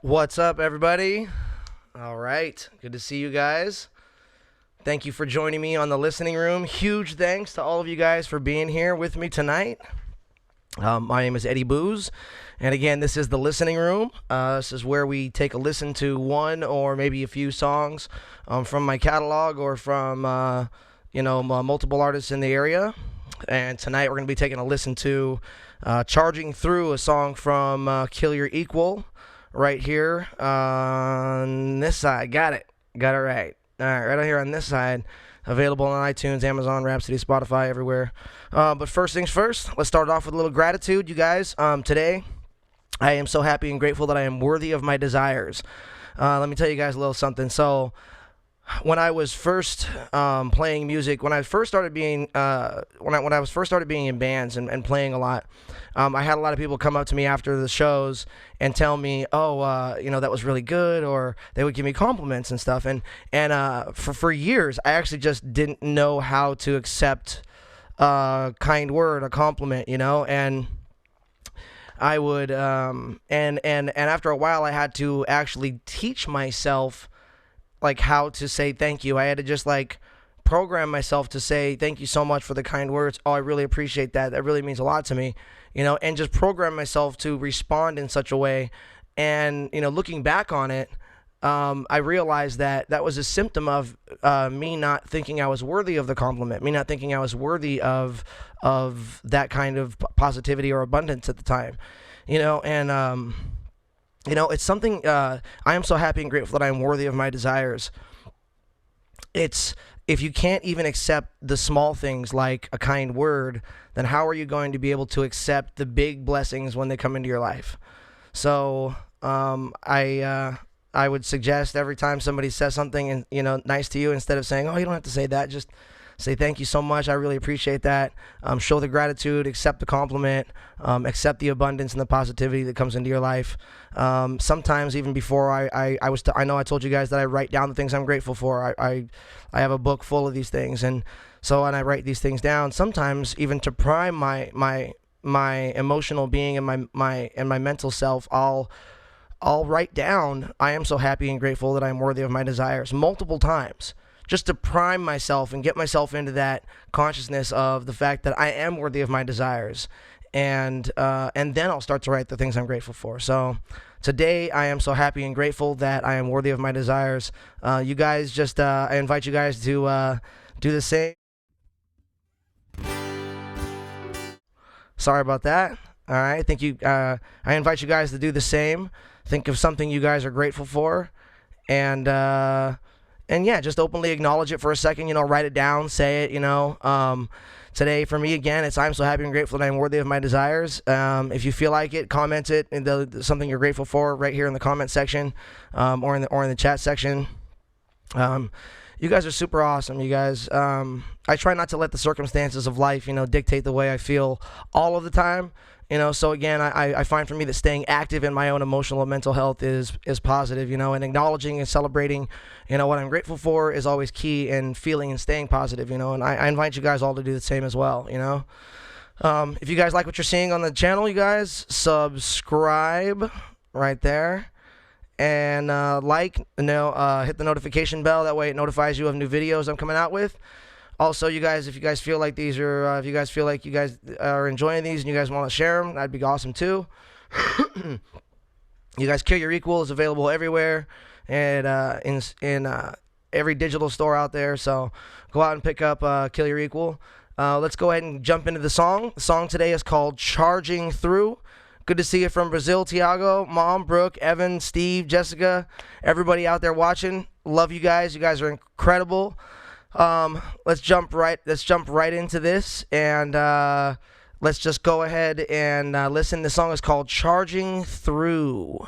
What's up, everybody? All right, good to see you guys. Thank you for joining me on the listening room. Huge thanks to all of you guys for being here with me tonight. My name is Eddie Booz, and again, this is the listening room. This is where we take a listen to one or maybe a few songs from my catalog or from multiple artists in the area. And tonight we're going to be taking a listen to Charging Through, a song from Kill Your Equal, right here on this side. Got it right. All right on here on this side. Available on iTunes, Amazon, Rhapsody, Spotify, everywhere. But first things first, let's start off with a little gratitude, you guys. Today, I am so happy and grateful that I am worthy of my desires. Let me tell you guys a little something. So, when I was first playing music, when I first started being, when I was first started being in bands and playing a lot, I had a lot of people come up to me after the shows and tell me, that was really good, or they would give me compliments and stuff. And for years, I actually just didn't know how to accept a kind word, a compliment, and I would, and after a while, I had to actually teach myself like how to say thank you. I had to just program myself to say thank you so much for the kind words. Oh, I really appreciate that. That really means a lot to me, and just program myself to respond in such a way. And, looking back on it, I realized that was a symptom of me not thinking I was worthy of the compliment, me not thinking I was worthy of that kind of positivity or abundance at the time, it's something, I am so happy and grateful that I am worthy of my desires. It's, if you can't even accept the small things like a kind word, then how are you going to be able to accept the big blessings when they come into your life? So, I would suggest every time somebody says something and, nice to you, instead of saying, oh, you don't have to say that, just say thank you so much. I really appreciate that. Show the gratitude, accept the compliment, accept the abundance and the positivity that comes into your life. Sometimes even before I know I told you guys that I write down the things I'm grateful for. I have a book full of these things, and so when I write these things down, sometimes even to prime my emotional being and my mental self, I'll write down, I am so happy and grateful that I'm worthy of my desires, multiple times, just to prime myself and get myself into that consciousness of the fact that I am worthy of my desires. And then I'll start to write the things I'm grateful for. So today I am so happy and grateful that I am worthy of my desires. You guys just, I invite you guys to do the same. Sorry about that. All right. I invite you guys to do the same. Think of something you guys are grateful for, and yeah, just openly acknowledge it for a second, write it down, say it, today for me, again, it's I'm so happy and grateful that I'm worthy of my desires. If you feel like it, comment it, something you're grateful for right here in the comment section, or in the chat section. You guys are super awesome, you guys. I try not to let the circumstances of life, dictate the way I feel all of the time. So again, I find for me that staying active in my own emotional and mental health is positive, and acknowledging and celebrating, what I'm grateful for is always key in feeling and staying positive, and I invite you guys all to do the same as well, If you guys like what you're seeing on the channel, you guys, subscribe right there. And hit the notification bell. That way it notifies you of new videos I'm coming out with. Also, you guys, if you guys feel like these are, if you guys feel like you guys are enjoying these and you guys want to share them, that'd be awesome too. You guys, Kill Your Equal is available everywhere and in every digital store out there. So go out and pick up Kill Your Equal. Let's go ahead and jump into the song. The song today is called Charging Through. Good to see you from Brazil, Tiago, Mom, Brooke, Evan, Steve, Jessica, everybody out there watching. Love you guys. You guys are incredible. Let's jump right into this, and let's just go ahead and listen. The song is called Charging Through.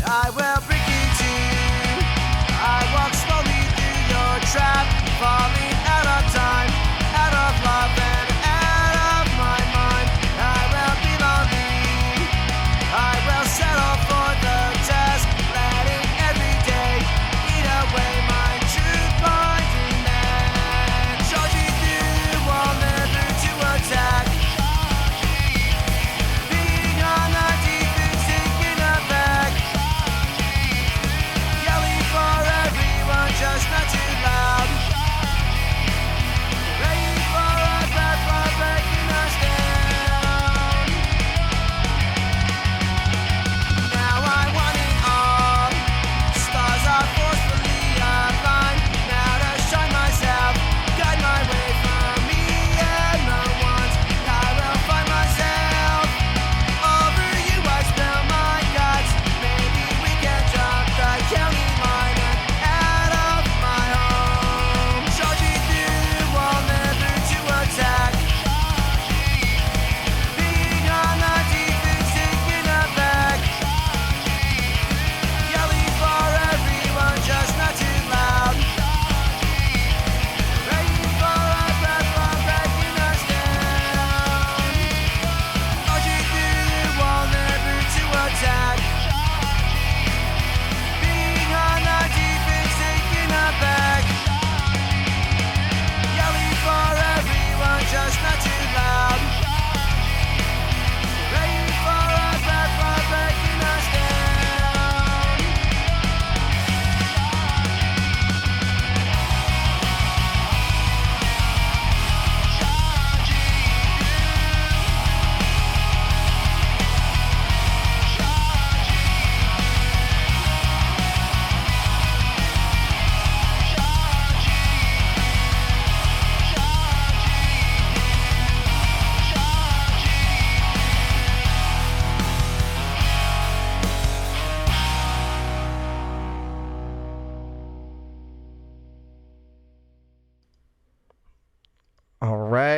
I will bring you to. I walk slowly through your trap, falling out of time, out of love, and out of my mind. I will be lonely. I will settle for the test, letting every day eat away my true blinding man. Charging through, all never to attack.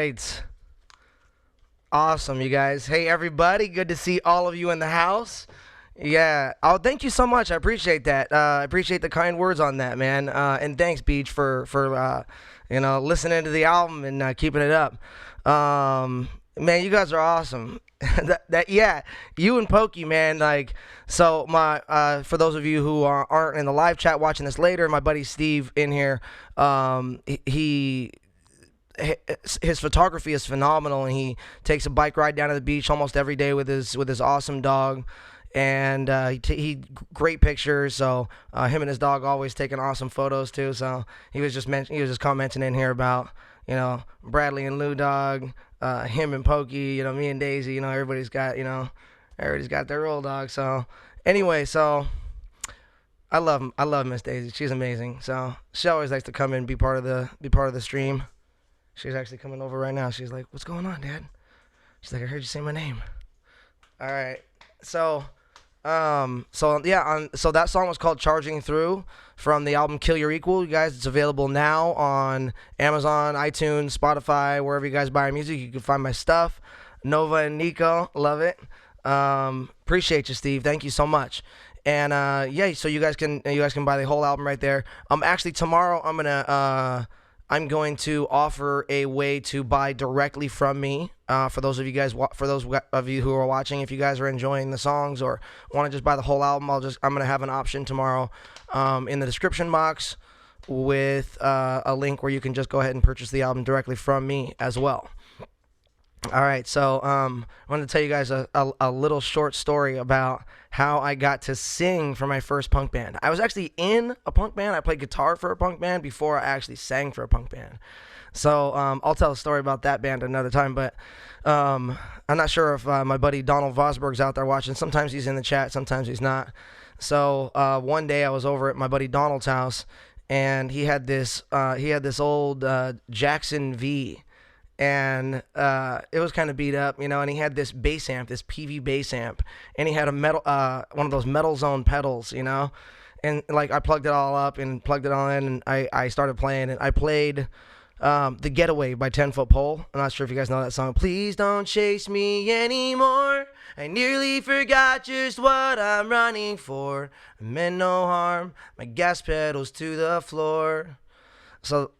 right. Awesome, you guys. Hey, everybody. Good to see all of you in the house. Yeah. Oh, thank you so much. I appreciate that. I appreciate the kind words on that, man. And thanks, Beach, for listening to the album and keeping it up. Man, you guys are awesome. Yeah, you and Pokey, man. Like, so for those of you who aren't in the live chat watching this later, my buddy Steve in here, his photography is phenomenal, and he takes a bike ride down to the beach almost every day with his awesome dog, and he great pictures. So him and his dog always taking awesome photos too. So he was just commenting in here about Bradley and Lou Dog, him and Pokey, me and Daisy. Everybody's got their old dog. So anyway, so I love Miss Daisy. She's amazing. So she always likes to come in and be part of the stream. She's actually coming over right now. She's like, "What's going on, Dad?" She's like, "I heard you say my name." All right. So that song was called "Charging Through" from the album "Kill Your Equal." You guys, it's available now on Amazon, iTunes, Spotify, wherever you guys buy music. You can find my stuff. Nova and Nico, love it. Appreciate you, Steve. Thank you so much. And so you guys can buy the whole album right there. Actually tomorrow I'm going to offer a way to buy directly from me. For those of you who are watching, if you guys are enjoying the songs or want to just buy the whole album, I'm going to have an option tomorrow in the description box with a link where you can just go ahead and purchase the album directly from me as well. All right, so I wanted to tell you guys a little short story about how I got to sing for my first punk band. I was actually in a punk band. I played guitar for a punk band before I actually sang for a punk band. So I'll tell a story about that band another time, but I'm not sure if my buddy Donald Vosberg's out there watching. Sometimes he's in the chat, sometimes he's not. So one day I was over at my buddy Donald's house, and he had this old Jackson V, and it was kind of beat up, and he had this bass amp, this PV bass amp, and he had a metal one of those Metal Zone pedals, and like I plugged it all up and plugged it all in, and I started playing, and I played The Getaway by 10 Foot Pole. I'm not sure if you guys know that song. Please don't chase me anymore, I nearly forgot just what I'm running for, I meant no harm, my gas pedals to the floor. So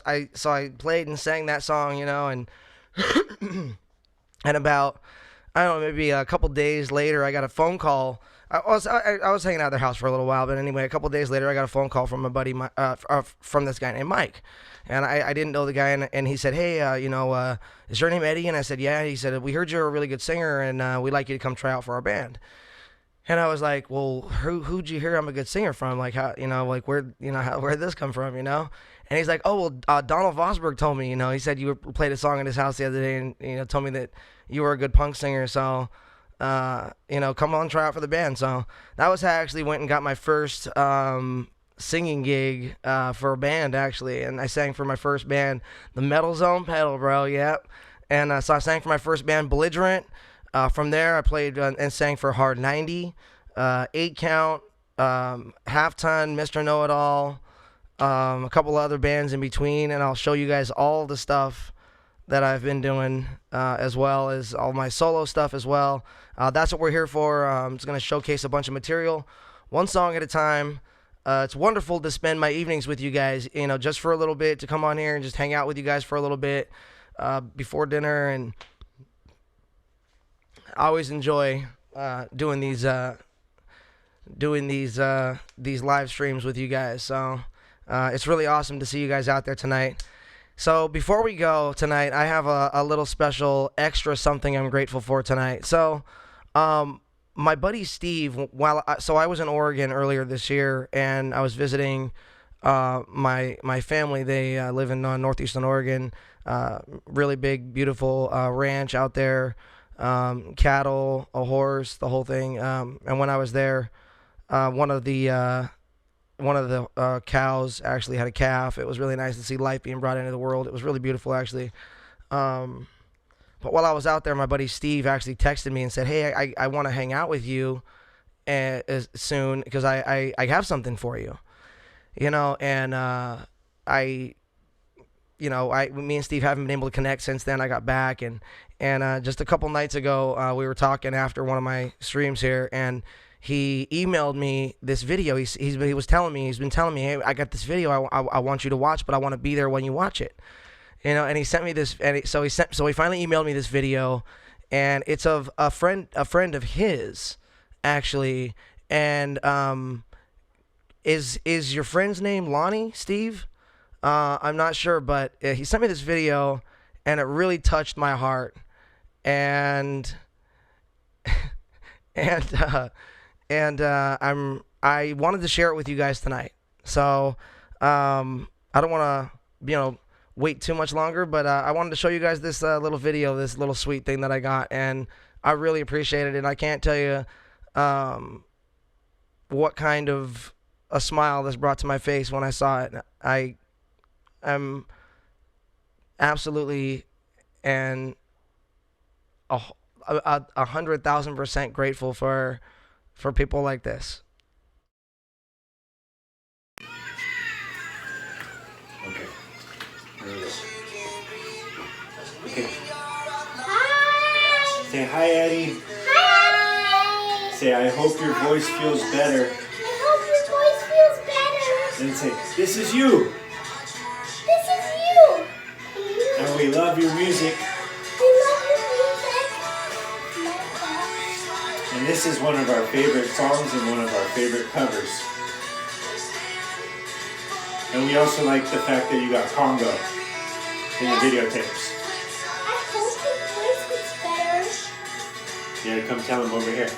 I played and sang that song, and and about, I don't know, maybe a couple days later, I got a phone call. I was hanging out at their house for a little while, but anyway, a couple days later, I got a phone call from my buddy, from this guy named Mike, and I didn't know the guy, and he said, "Hey, is your name Eddie?" And I said, "Yeah." He said, "We heard you're a really good singer, and we'd like you to come try out for our band." And I was like, "Well, who'd you hear I'm a good singer from? Like, how, where'd this come from, And he's like, "Oh, well, Donald Vosberg told me, he said you played a song at his house the other day, and told me that you were a good punk singer, so come on, try out for the band." So that was how I actually went and got my first singing gig for a band, actually, and I sang for my first band, the Metal Zone Pedal, bro. Yep. And so I sang for my first band, Belligerent. From there, I played and sang for Hard 90, 8 Count, Half Ton, Mr. Know-It-All, a couple other bands in between, and I'll show you guys all the stuff that I've been doing, as well as all my solo stuff as well. That's what we're here for. It's going to showcase a bunch of material, one song at a time. It's wonderful to spend my evenings with you guys, just for a little bit, to come on here and just hang out with you guys for a little bit before dinner, and I always enjoy doing these live streams with you guys. So it's really awesome to see you guys out there tonight. So before we go tonight, I have a little special extra something I'm grateful for tonight. So my buddy Steve, I was in Oregon earlier this year, and I was visiting my family. They live in northeastern Oregon, really big, beautiful ranch out there. Cattle, a horse, the whole thing. And when I was there, one of the cows actually had a calf. It was really nice to see life being brought into the world. It was really beautiful, actually. But while I was out there, my buddy Steve actually texted me and said, "Hey, I want to hang out with you soon, because I have something for you." And me and Steve haven't been able to connect since then. I got back, and just a couple nights ago, we were talking after one of my streams here, and he emailed me this video. He's been telling me, hey, I got this video I want you to watch, but I want to be there when you watch it. And he sent me this, so he finally emailed me this video, and it's of a friend of his, actually. And is your friend's name Lonnie, Steve? I'm not sure, but he sent me this video, and it really touched my heart. And I wanted to share it with you guys tonight. So I don't want to wait too much longer, but I wanted to show you guys this little video, this little sweet thing that I got, and I really appreciate it. And I can't tell you what kind of a smile this brought to my face when I saw it. I'm absolutely and 100,000% grateful for people like this. Okay. Here we go. Okay. Hi! Say hi, Eddie. Hi! Say, I hope your voice feels better. I hope your voice feels better. Then say, this is you. This is you. And we love your music. We love your music. And this is one of our favorite songs and one of our favorite covers. And we also like the fact that you got Congo in the videotapes. I hope your voice gets better. Yeah, come tell him over here.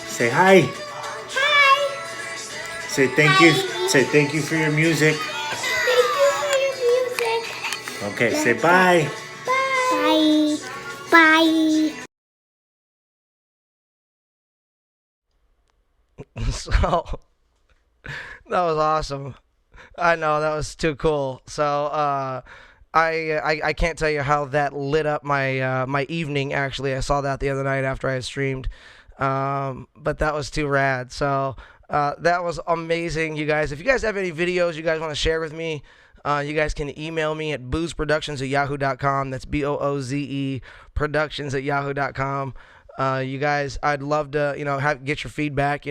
Say hi. Hi! Say thank you. Say thank you for your music. Thank you for your music. Okay, say bye. Bye. Bye. So that was awesome. I know, that was too cool. So I can't tell you how that lit up my my evening. Actually, I saw that the other night after I had streamed. But that was too rad. So that was amazing, you guys. If you guys have any videos you guys want to share with me, you guys can email me at boozeproductions@yahoo.com. That's BOOZE productions@yahoo.com. You guys, I'd love to get your feedback.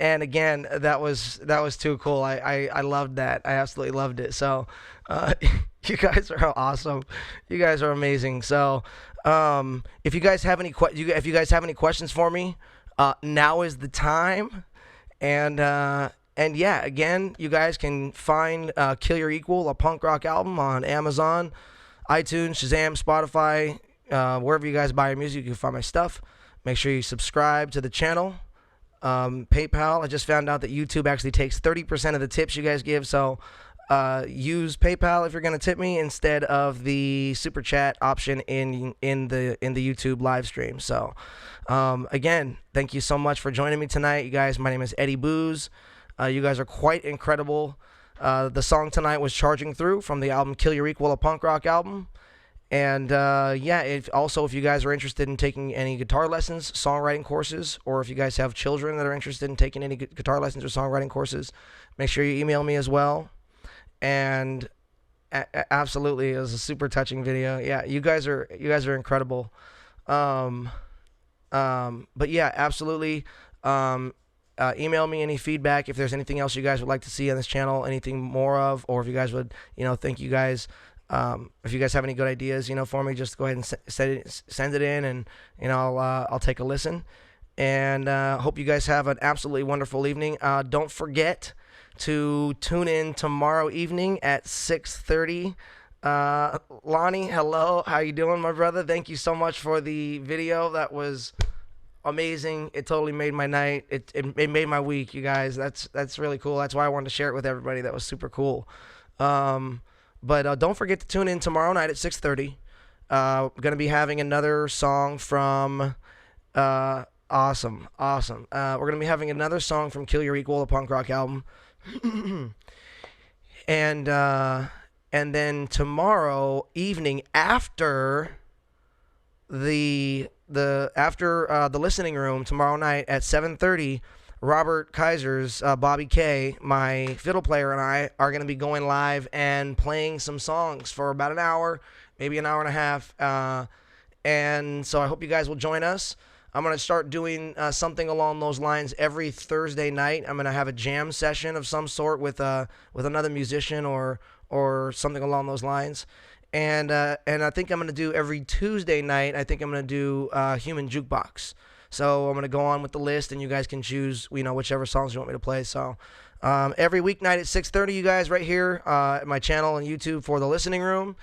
And again, that was too cool. I loved that. I absolutely loved it. So you guys are awesome. You guys are amazing. So if you guys have any questions for me, now is the time. And yeah, again, you guys can find Kill Your Equal, a punk rock album, on Amazon, iTunes, Shazam, Spotify, wherever you guys buy your music. You can find my stuff. Make sure you subscribe to the channel. PayPal, I just found out that YouTube actually takes 30% of the tips you guys give, so use PayPal if you're going to tip me instead of the super chat option in the YouTube live stream. So again, thank you so much for joining me tonight, you guys. My name is Eddie Booze. You guys are quite incredible. The song tonight was Charging Through from the album Kill Your Equal, a punk rock album. And yeah, if you guys are interested in taking any guitar lessons, songwriting courses, or if you guys have children that are interested in taking any guitar lessons or songwriting courses, make sure you email me as well. And absolutely, it was a super touching video. Yeah, you guys are incredible. But yeah, absolutely. Email me any feedback if there's anything else you guys would like to see on this channel, anything more of, or if you guys would, think you guys. If you guys have any good ideas, for me, just go ahead and send it in, and I'll take a listen. And hope you guys have an absolutely wonderful evening. Don't forget to tune in tomorrow evening at 6:30. Lonnie, hello, how you doing, my brother? Thank you so much for the video. That was amazing. It totally made my night. It made my week, you guys. That's really cool. That's why I wanted to share it with everybody. That was super cool. But don't forget to tune in tomorrow night at 6:30. We're going to be having another song from awesome. We're going to be having another song from Kill Your Equal, a punk rock album. And then tomorrow evening, after the listening room, tomorrow night at 7:30, Robert Kaiser's Bobby K, my fiddle player, and I are going to be going live and playing some songs for about an hour, maybe an hour and a half. And so I hope you guys will join us. I'm going to start doing something along those lines every Thursday night. I'm going to have a jam session of some sort with another musician or something along those lines. And I think I'm going to do every Tuesday night, I think I'm going to do Human Jukebox. So I'm going to go on with the list, and you guys can choose, whichever songs you want me to play. So every weeknight at 6:30, you guys, right here at my channel on YouTube for The Listening Room.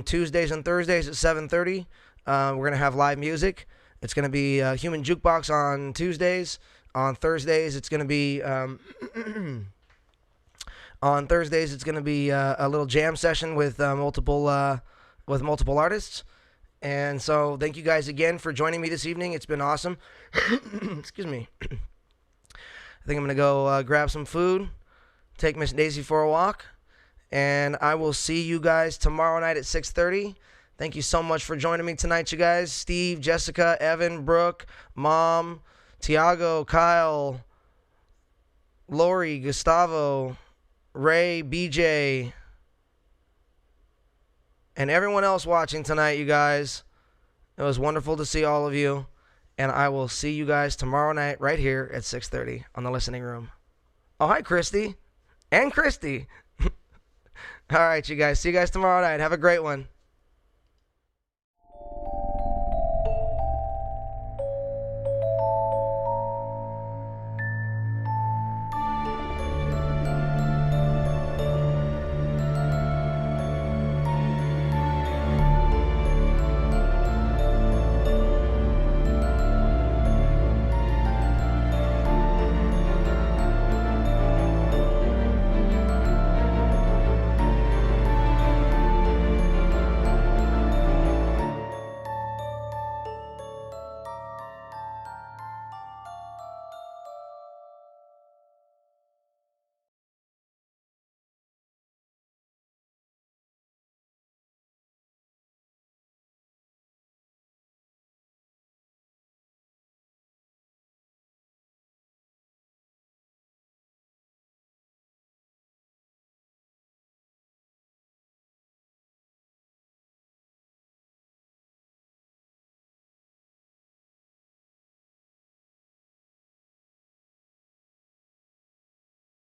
Tuesdays and Thursdays at 7:30, we're going to have live music. It's going to be Human Jukebox on Tuesdays. On Thursdays, it's going to be... On Thursdays, it's going to be a little jam session with multiple artists. And so thank you guys again for joining me this evening. It's been awesome. Excuse me. I think I'm going to go grab some food, take Miss Daisy for a walk, and I will see you guys tomorrow night at 6:30. Thank you so much for joining me tonight, you guys. Steve, Jessica, Evan, Brooke, Mom, Tiago, Kyle, Lori, Gustavo, Ray, BJ, and everyone else watching tonight, you guys. It was wonderful to see all of you. And I will see you guys tomorrow night right here at 6:30 on The Listening Room. Oh, hi, Christy. And Christy. All right, you guys. See you guys tomorrow night. Have a great one.